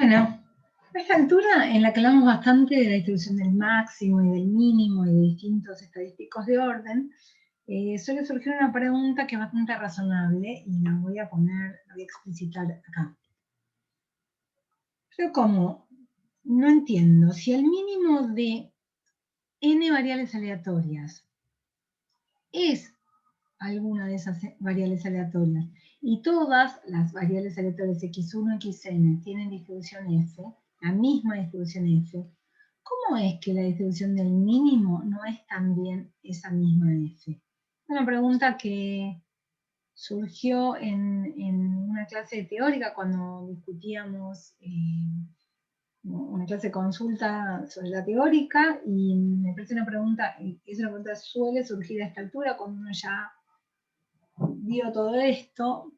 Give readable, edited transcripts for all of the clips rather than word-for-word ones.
Bueno, a esta altura en la que hablamos bastante de la distribución del máximo y del mínimo y de distintos estadísticos de orden, suele surgir una pregunta que es bastante razonable y la voy a explicitar acá. Pero ¿cómo? No entiendo. Si el mínimo de n variables aleatorias es alguna de esas variables aleatorias y todas las variables aleatorias x1, xn tienen distribución f, la misma distribución f, ¿cómo es que la distribución del mínimo no es también esa misma f? Es una pregunta que surgió en una clase teórica cuando discutíamos una clase de consulta sobre la teórica, y me parece una pregunta, es una pregunta que suele surgir a esta altura cuando uno ya vio todo esto.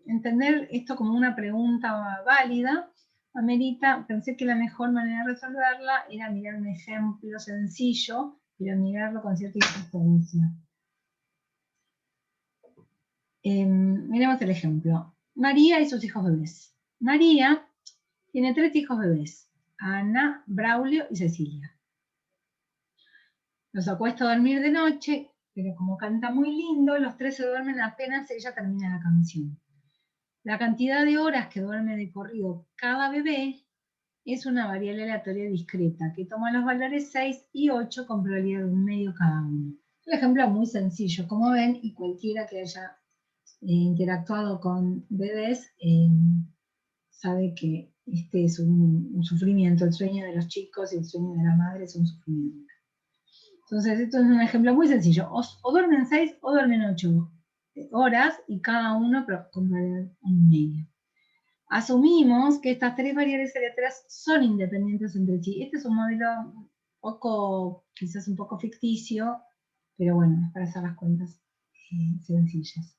Entender esto como una pregunta válida amerita, pensé que la mejor manera de resolverla era mirar un ejemplo sencillo, pero mirarlo con cierta insistencia. Miremos el ejemplo. María y sus hijos bebés. María tiene 3 hijos bebés: Ana, Braulio y Cecilia. Los acuesta a dormir de noche, pero como canta muy lindo, los 3 se duermen apenas ella termina la canción. La cantidad de horas que duerme de corrido cada bebé es una variable aleatoria discreta que toma los valores 6 y 8 con probabilidad de 1/2 cada uno. Un ejemplo muy sencillo, como ven, y cualquiera que haya interactuado con bebés sabe que este es un sufrimiento. El sueño de los chicos y el sueño de la madre es un sufrimiento. Entonces, esto es un ejemplo muy sencillo. O duermen 6 o duermen 8 horas, y cada uno con probabilidad 1/2. Asumimos que estas 3 variables aleatorias son independientes entre sí. Este es un modelo quizás un poco ficticio, pero bueno, es para hacer las cuentas sencillas.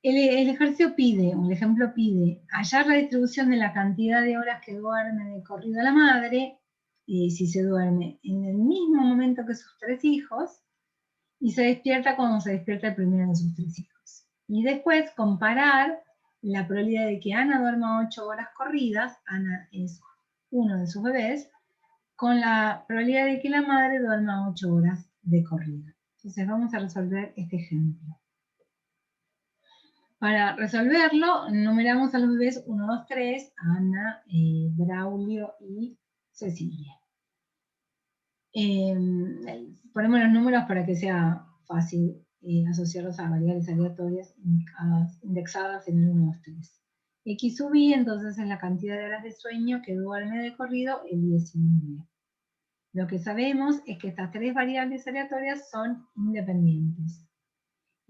El ejercicio pide, o el ejemplo pide, hallar la distribución de la cantidad de horas que duerme de corrido la madre, si se duerme en el mismo momento que sus 3 hijos, y se despierta cuando se despierta el primero de sus 3 hijos. Y después comparar la probabilidad de que Ana duerma 8 horas corridas, Ana es uno de sus bebés, con la probabilidad de que la madre duerma 8 horas de corrida. Entonces vamos a resolver este ejemplo. Para resolverlo, numeramos a los bebés 1, 2, 3, Ana, Braulio y Cecilia. Ponemos los números para que sea fácil asociarlos a variables aleatorias indexadas en el 1, 2, 3. X sub i entonces es la cantidad de horas de sueño que duerme de corrido el 19. Lo que sabemos es que estas 3 variables aleatorias son independientes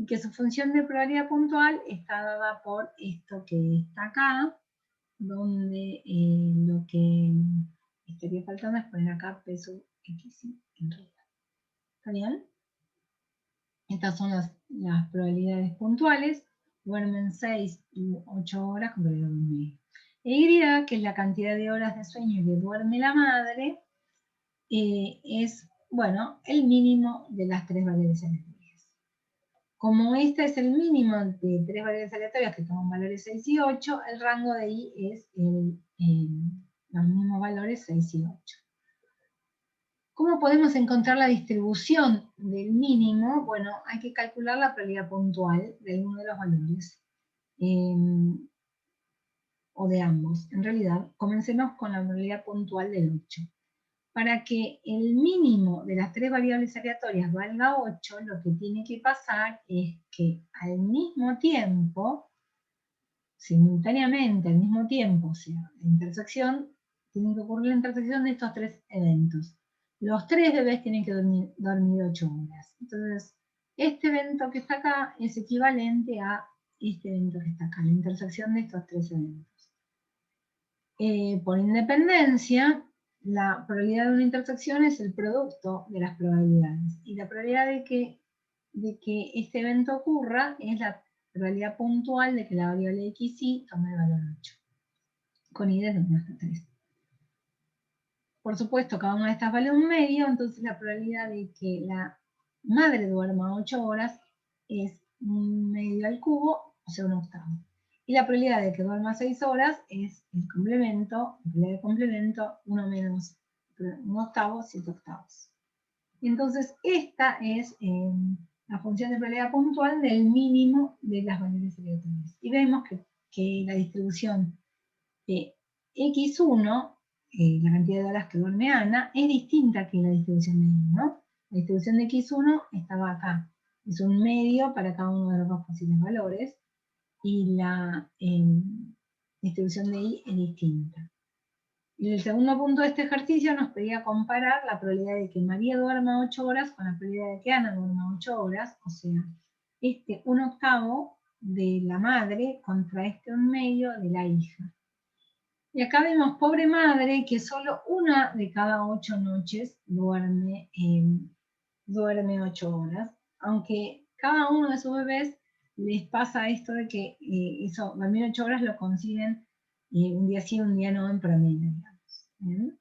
y que su función de probabilidad puntual está dada por esto que está acá, donde lo que estaría faltando es poner acá P sub x en realidad. ¿Está bien? Estas son las probabilidades puntuales. Duermen 6 y 8 horas con probabilidad de 1/2. Y, que es la cantidad de horas de sueño que duerme la madre, es, bueno, el mínimo de las 3 variables aleatorias. Como este es el mínimo de 3 variables aleatorias que toman valores 6 y 8, el rango de i es los mismos valores 6 y 8. ¿Cómo podemos encontrar la distribución del mínimo? Bueno, hay que calcular la probabilidad puntual de alguno de los valores, o de ambos. En realidad, comencemos con la probabilidad puntual del 8. Para que el mínimo de las 3 variables aleatorias valga 8, lo que tiene que pasar es que al mismo tiempo, simultáneamente, al mismo tiempo, o sea, la intersección, tiene que ocurrir la intersección de estos 3 eventos. Los 3 bebés tienen que dormir 8 horas. Entonces, este evento que está acá es equivalente a este evento que está acá, la intersección de estos 3 eventos. Por independencia, la probabilidad de una intersección es el producto de las probabilidades. Y la probabilidad de que este evento ocurra es la probabilidad puntual de que la variable xy tome el valor 8, con i desde 1 hasta 3. Por supuesto, cada una de estas vale 1/2, entonces la probabilidad de que la madre duerma 8 horas es 1/2 al cubo, o sea, 1/8. Y la probabilidad de que duerma 6 horas es el complemento, la probabilidad de complemento 1 menos 1 octavo, 7 octavos. Entonces, esta es la función de probabilidad puntual del mínimo de las variables aleatorias. Y vemos que la distribución de X1, la cantidad de horas que duerme Ana, es distinta que la distribución de I, ¿no? La distribución de X1 estaba acá. Es un medio para cada uno de los dos posibles valores. Y la distribución de I es distinta. Y el segundo punto de este ejercicio nos pedía comparar la probabilidad de que María duerma 8 horas con la probabilidad de que Ana duerma 8 horas, o sea, este 1 octavo de la madre contra este 1 medio de la hija. Y acá vemos, pobre madre, que solo una de cada 8 noches duerme 8 horas, aunque cada uno de sus bebés les pasa esto de que eso, dormir 8 horas lo consiguen un día sí, un día no en promedio, digamos. ¿Bien?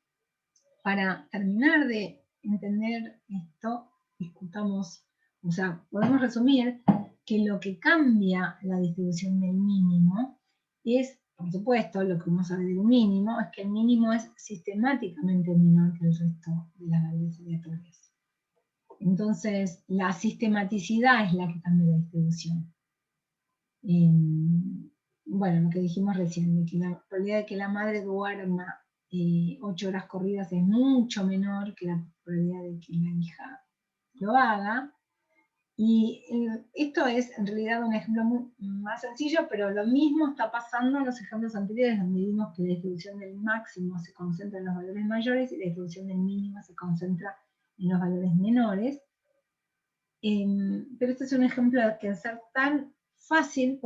Para terminar de entender esto, discutamos, o sea, podemos resumir que lo que cambia la distribución del mínimo es, por supuesto, lo que vamos a ver del mínimo, es que el mínimo es sistemáticamente menor que el resto de las variables aleatorias. Entonces, la sistematicidad es la que cambia la distribución. Bueno, lo que dijimos recién, de que la probabilidad de que la madre duerma 8 horas corridas es mucho menor que la probabilidad de que la hija lo haga. Y esto es en realidad un ejemplo más sencillo, pero lo mismo está pasando en los ejemplos anteriores, donde vimos que la distribución del máximo se concentra en los valores mayores y la distribución del mínimo se concentra en los valores menores. Pero este es un ejemplo que al ser tan fácil,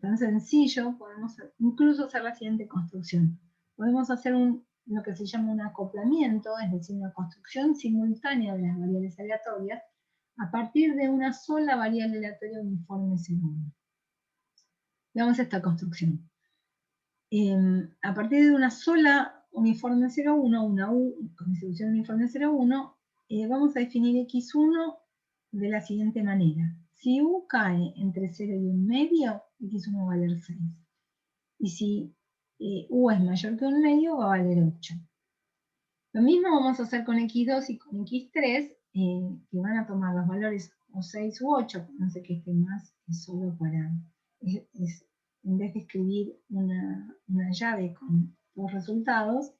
tan sencillo, podemos incluso hacer la siguiente construcción. Podemos hacer lo que se llama un acoplamiento, es decir, una construcción simultánea de las variables aleatorias a partir de una sola variable aleatoria uniforme 0,1. Veamos esta construcción. A partir de una sola uniforme 0,1, una U con distribución uniforme 0,1, vamos a definir X1 de la siguiente manera. Si U cae entre 0 y 1 medio, X1 va a valer 6. Y si U es mayor que 1 medio, va a valer 8. Lo mismo vamos a hacer con X2 y con X3, que van a tomar los valores o 6 u 8, no sé qué esté más, es solo para, en vez de escribir una llave con los resultados,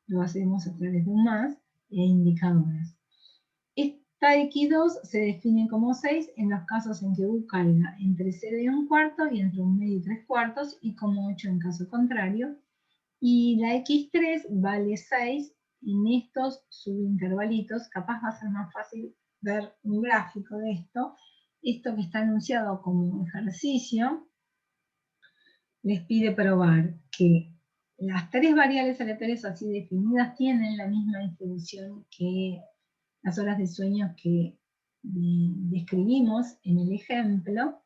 lo hacemos a través de un más e indicadores. Esta X2 se define como 6 en los casos en que U caiga entre 0 y 1 cuarto y entre 1 medio y 3 cuartos, y como 8 en caso contrario. Y la X3 vale 6 en estos subintervalitos. Capaz va a ser más fácil ver un gráfico de esto. Esto que está anunciado como ejercicio les pide probar que las tres variables aleatorias así definidas tienen la misma distribución que las horas de sueño que describimos en el ejemplo.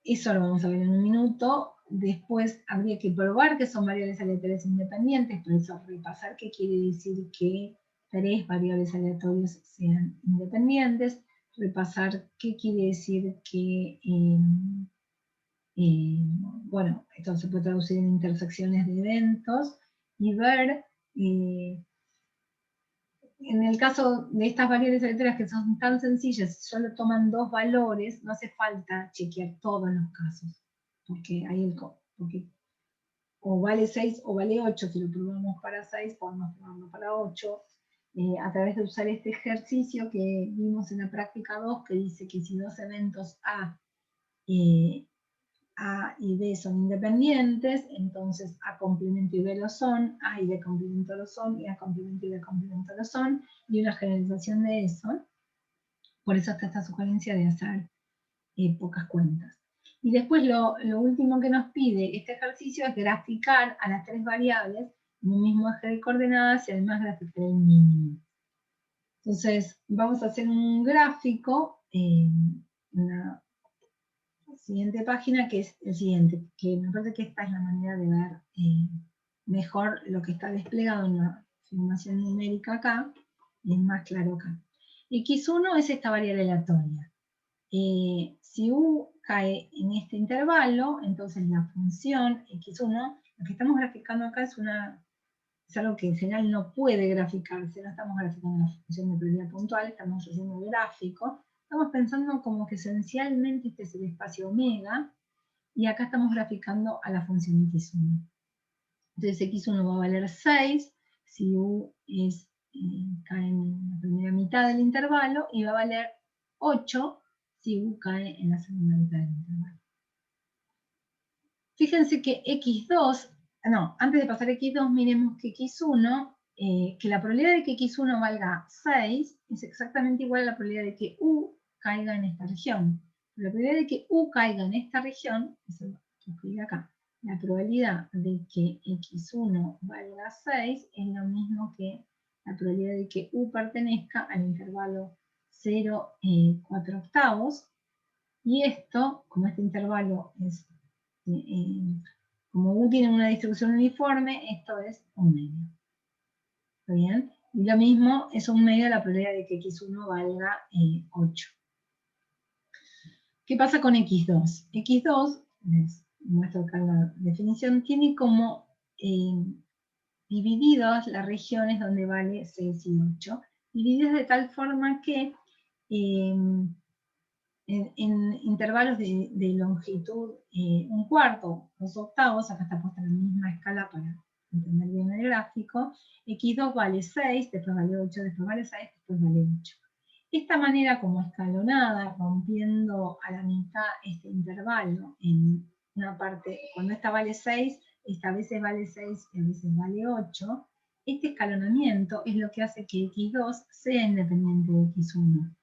Eso lo vamos a ver en un minuto. Después habría que probar que son variables aleatorias independientes, por eso repasar qué quiere decir que tres variables aleatorias sean independientes, repasar qué quiere decir que, bueno, esto se puede traducir en intersecciones de eventos, y ver, en el caso de estas variables aleatorias que son tan sencillas, solo toman dos valores, no hace falta chequear todos los casos, porque o vale 6 o vale 8, si lo probamos para 6, podemos probarlo para 8, a través de usar este ejercicio que vimos en la práctica 2, que dice que si dos eventos A y B son independientes, entonces A complemento y B lo son, A y B complemento lo son, y A complemento y B complemento lo son, y una generalización de eso. Por eso está esta sugerencia de hacer pocas cuentas. Y después lo último que nos pide este ejercicio es graficar a las tres variables en un mismo eje de coordenadas y además graficar el mínimo. Entonces vamos a hacer un gráfico en la siguiente página, que es el siguiente, que me parece que esta es la manera de ver mejor lo que está desplegado en la información numérica acá, y es más claro acá. X1 es esta variable aleatoria. Si U cae en este intervalo, entonces la función x1, lo que estamos graficando acá es algo que en general no puede graficarse, no estamos graficando la función de probabilidad puntual, estamos haciendo el gráfico, estamos pensando como que esencialmente este es el espacio omega, y acá estamos graficando a la función x1. Entonces x1 va a valer 6, si u cae en la primera mitad del intervalo, y va a valer 8 si u cae en la segunda mitad del intervalo. Fíjense que x2, antes de pasar a x2, miremos que x1, que la probabilidad de que x1 valga 6 es exactamente igual a la probabilidad de que u caiga en esta región. La probabilidad de que u caiga en esta región, es lo que escribí acá. La probabilidad de que x1 valga 6 es lo mismo que la probabilidad de que u pertenezca al intervalo 0, 4 octavos. Y esto, como este intervalo es, como u tiene una distribución uniforme, esto es un medio. ¿Está bien? Y lo mismo es un medio la probabilidad de que x1 valga 8. ¿Qué pasa con x2? x2, les muestro acá la definición, tiene como divididas las regiones donde vale 6 y 8, divididas de tal forma que en intervalos de longitud 1/4, 2 octavos, acá está puesta la misma escala para entender bien el gráfico, x2 vale 6, después vale 8, después vale 6, después vale 8. Esta manera como escalonada, rompiendo a la mitad este intervalo en una parte, cuando esta vale 6, esta a veces vale 6 y a veces vale 8, este escalonamiento es lo que hace que x2 sea independiente de x1.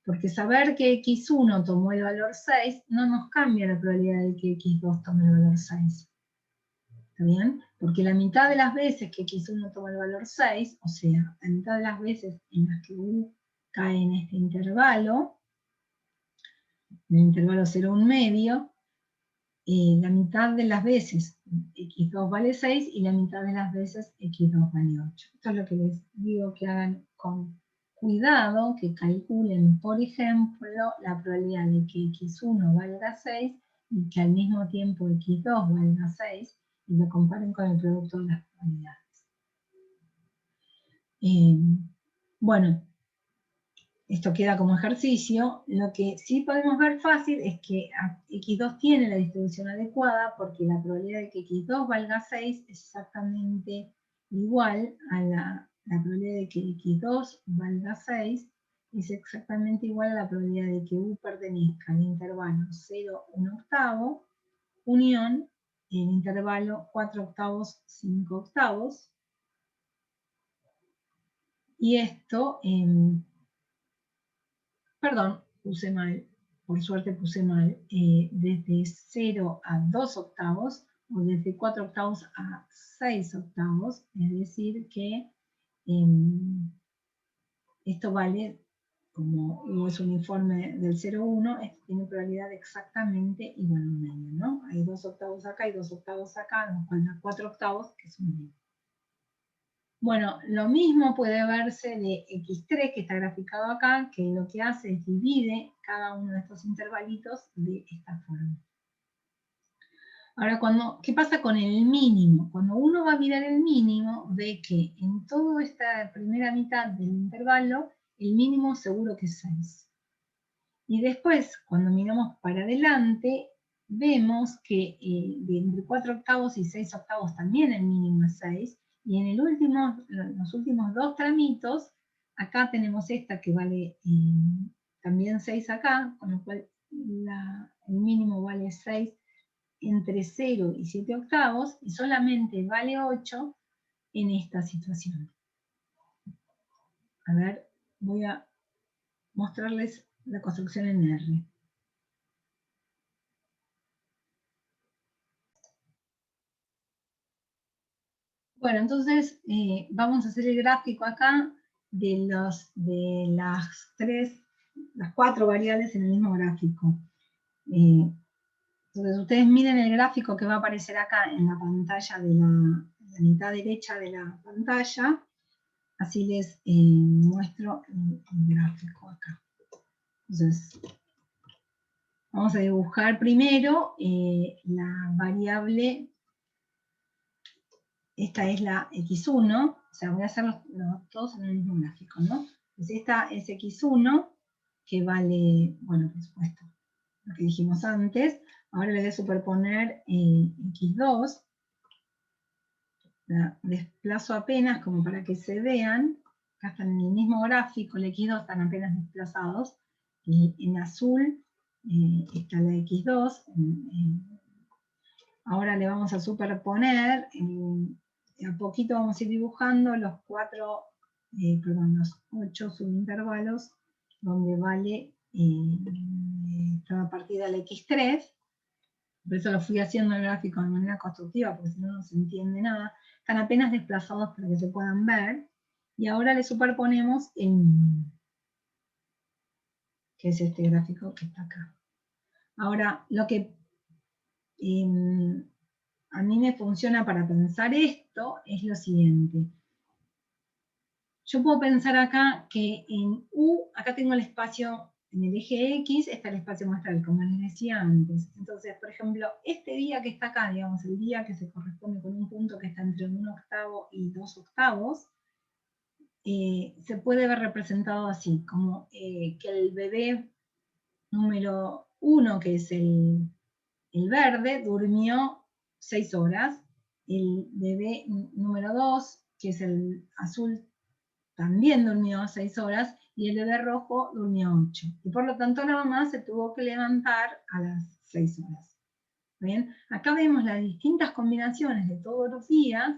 Porque saber que x1 tomó el valor 6 no nos cambia la probabilidad de que x2 tome el valor 6. ¿Está bien? Porque la mitad de las veces que x1 toma el valor 6, o sea, la mitad de las veces en las que u cae en este intervalo, en el intervalo 0, 1 medio, la mitad de las veces x2 vale 6 y la mitad de las veces x2 vale 8. Esto es lo que les digo que hagan con cuidado, que calculen, por ejemplo, la probabilidad de que x1 valga 6 y que al mismo tiempo x2 valga 6 y lo comparen con el producto de las probabilidades. Bueno, esto queda como ejercicio. Lo que sí podemos ver fácil es que x2 tiene la distribución adecuada porque la probabilidad de que x2 valga 6 es exactamente igual a la probabilidad de que x2 valga 6 es exactamente igual a la probabilidad de que u pertenezca al intervalo 0, 1 octavo, unión el intervalo 4 octavos, 5 octavos. Y esto, perdón, puse mal, por suerte puse mal, desde 0 a 2 octavos, o desde 4 octavos a 6 octavos, es decir que esto vale, como u es uniforme del 0 a 1, esto tiene probabilidad exactamente igual a un medio, ¿no? Hay 2 octavos acá y 2 octavos acá, nos faltan 4 octavos, que es un medio. Bueno, lo mismo puede verse de x3 que está graficado acá, que lo que hace es divide cada uno de estos intervalitos de esta forma. Ahora, ¿qué pasa con el mínimo? Cuando uno va a mirar el mínimo, ve que en toda esta primera mitad del intervalo, el mínimo seguro que es 6. Y después, cuando miramos para adelante, vemos que de entre 4 octavos y 6 octavos también el mínimo es 6. Y en los últimos dos tramitos, acá tenemos esta que vale también 6 acá, con lo cual el mínimo vale 6 entre 0 y 7 octavos, y solamente vale 8 en esta situación. A ver, voy a mostrarles la construcción en R. Bueno, entonces vamos a hacer el gráfico acá de las 4 variables en el mismo gráfico. Entonces ustedes miren el gráfico que va a aparecer acá en la pantalla de la mitad derecha de la pantalla. Así les muestro el gráfico acá. Entonces, Vamos a dibujar primero la variable, esta es la x1, o sea, voy a hacer todos en el mismo gráfico, ¿no? Entonces esta es x1, que vale, bueno, por supuesto, lo que dijimos antes. Ahora le voy a superponer x2, la desplazo apenas como para que se vean. Acá están en el mismo gráfico, el x2 están apenas desplazados, y en azul está la x2. Ahora le vamos a superponer, a poquito vamos a ir dibujando los 8 subintervalos, donde vale cada partida la x3. Por eso lo fui haciendo el gráfico de manera constructiva, porque si no, no se entiende nada. Están apenas desplazados para que se puedan ver. Y ahora le superponemos el mínimo, que es este gráfico que está acá. Ahora, lo que a mí me funciona para pensar esto es lo siguiente. Yo puedo pensar acá que en U, acá tengo el espacio en el eje X, está el espacio muestral, como les decía antes. Entonces, por ejemplo, este día que está acá, digamos, el día que se corresponde con un punto que está entre 1/8 y 2/8, se puede ver representado así, como que el bebé número 1, que es el verde, durmió 6 horas, el bebé número 2, que es el azul, también durmió 6 horas, y el bebé rojo durmió 8. Y por lo tanto la mamá se tuvo que levantar a las 6 horas. ¿Bien? Acá vemos las distintas combinaciones de todos los días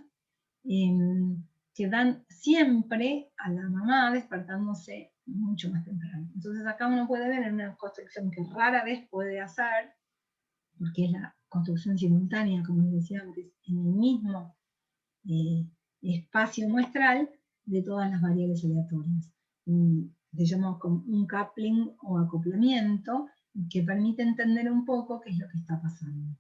que dan siempre a la mamá despertándose mucho más temprano. Entonces acá uno puede ver en una construcción que rara vez puede hacer, porque es la construcción simultánea, como les decía antes, en el mismo espacio muestral de todas las variables aleatorias. Y se llama un coupling o acoplamiento que permite entender un poco qué es lo que está pasando.